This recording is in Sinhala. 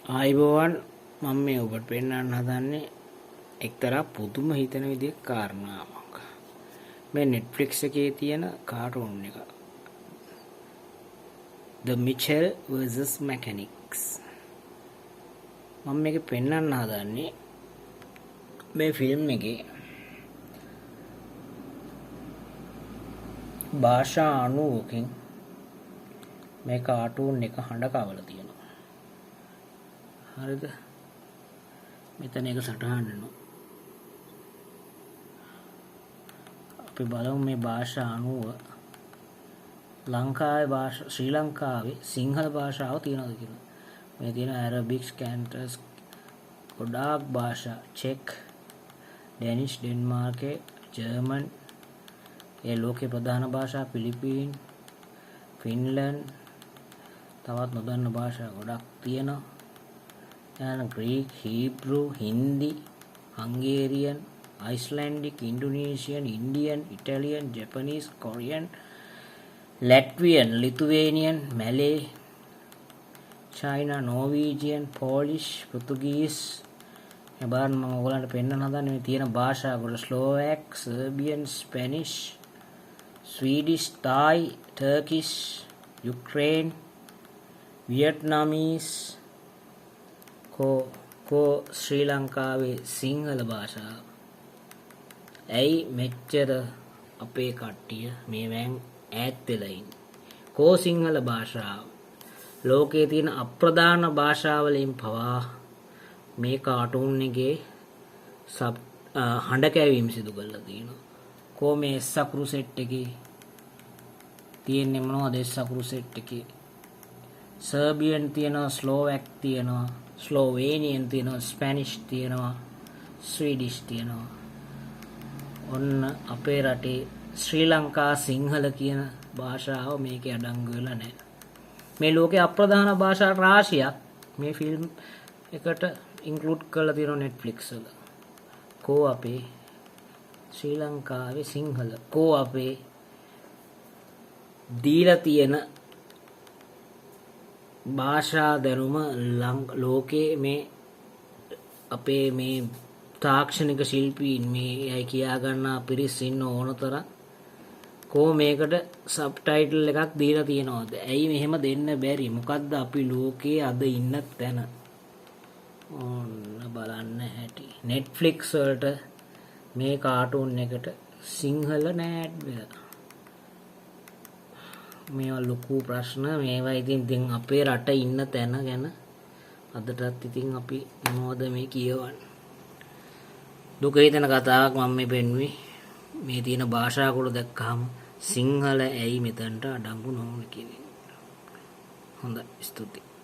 ආයිබෝවන් මම මේ ඔබට පෙන්වන්න හදන්නේ එක්තරා පුදුම හිතන විදිහේ කාරණාවක්. මේ Netflix එකේ තියෙන කාටුන් එක. The Mitchell vs Mechanics. මම මේක පෙන්වන්න හදන්නේ මේ ෆිල්ම් එකේ භාෂා 90කින් මේ කාටුන් එක හඬ කවලා තියෙනවා. හරිද? මෙතන එක සටහන් වෙනවා. අපි බලමු මේ භාෂා 90 ලංකාවේ භාෂා ශ්‍රී ලංකාවේ සිංහල භාෂාව තියනවද කියලා. මේ තියෙන ඇරබික් කැන්ටස් ගොඩාක් භාෂා චෙක් ඩැනිෂ් ඩෙන්මාර්කේ ජර්මන් ඒ ලෝකේ ප්‍රධාන භාෂා පිලිපීන් ෆින්ලන්ඩ් තවත් නොදන්න භාෂා ගොඩක් තියෙනවා. Greek, Hebrew, Hindi, Hungarian, Icelandic, Indonesian, Indian, Italian, Japanese, Korean, Latvian, Lithuanian, Malay, China, Norwegian, Polish, Portuguese. එබාර මම ඔයගලන්ට පෙන්නන්න හදන්නේ මේ තියෙන භාෂා වල Slovak, Serbian, Spanish, Swedish, Thai, Turkish, Ukraine, Vietnamese කෝ ශ්‍රී ලංකාවේ සිංහල භාෂාව. ඇයි මෙච්චර අපේ කට්ටිය මේවෙන් ඈත් වෙලා ඉන්නේ? කෝ සිංහල භාෂාව ලෝකයේ තියෙන අප්‍රධාන භාෂාවලින් පවා මේ කාටුන් එකේ හඬ කැවීම සිදු කරලා තියෙනවා. කෝ මේ සකුරු සෙට් එකේ තියෙන්නේ මොනවද? සකුරු සෙට් එකේ සර්බියන් තියෙනවා, ස්ලෝවැක් තියෙනවා, ස්ලෝවේනියන් තියෙනවා, ස්පැනිෂ් තියෙනවා, ස්වීඩිෂ් තියෙනවා. ඔන්න අපේ රටේ ශ්‍රී ලංකා සිංහල කියන භාෂාව මේකේ අඩංගු වෙලා නැහැ. මේ ලෝකේ අප්‍රධාන භාෂා රාශියක් මේ ෆිල්ම් එකට ඉන්ක්ලූඩ් කරලා තියෙනවා Netflix වල. කෝ අපේ ශ්‍රී ලංකාවේ සිංහල? කෝ අපේ දීලා තියෙන භාෂා දැනුම ලෝකේ මේ අපේ මේ තාක්ෂණික ශිල්පීන් මේ අය කියා ගන්නා පිරිස් ඉන්න ඕනතරම් කෝ මේකට සබ්ටයිටල් එකක් දීලා තියනවද? ඇයි මෙහෙම දෙන්න බැරි? මොකද්ද අපි ලෝකේ අද ඉන්න තැන? ඔන්න බලන්න හැටි. Netflix වලට මේ කාටුන් එකට සිංහල නෑ ඇඩ් වෙලා. මේවා ලොකු ප්‍රශ්න. මේවා ඉතින් අපේ රට ඉන්න තැන ගැන අදටත් ඉතින් අපි මොනවද මේ කියවන්නේ? දුක හිතෙන කතාවක් මම මේ පෙන්වුවේ. මේ තියෙන භාෂා කුල දැක්කහම සිංහල ඇයි මෙතනට අඩංගු නොවුනේ කියන එක. හොඳයි, ස්තුතියි.